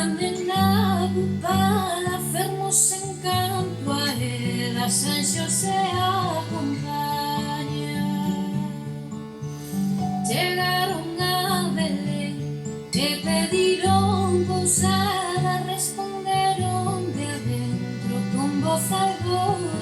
nena ocupada, fermos en canto a ela, San Xosé acompaña. Chegaron a Belén e pediron pousada, responderon de adentro con voz alborotada.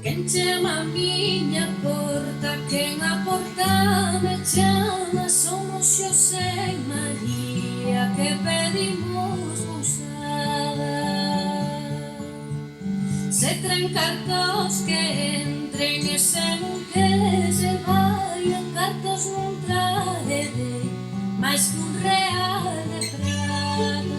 Quen chama a miña porta, quen a porta me chama, somos Xosé e María que pedimos pousada. Se traen cartos que entren e se non que se vayan, cartos non traerei máis que un real de prata.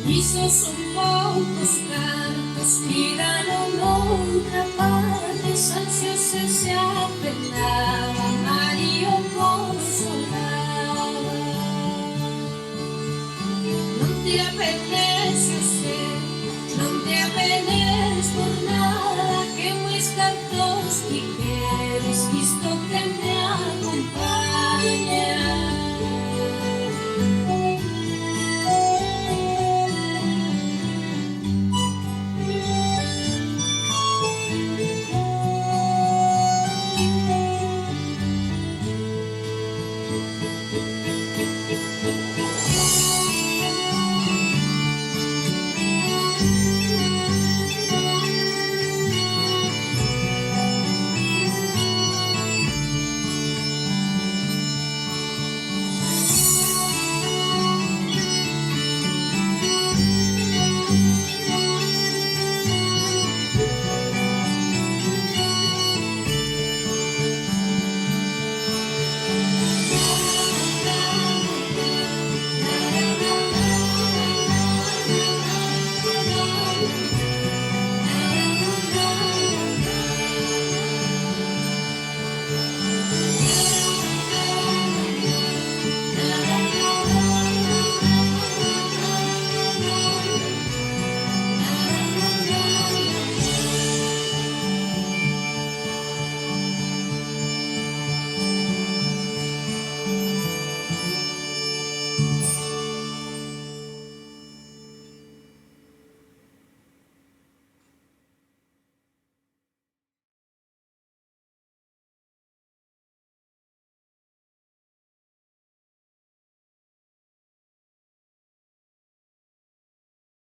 Iso son poucos cartos, miraron noutra parte, San Xosé se apenaba, María o consolaba. Non te apetece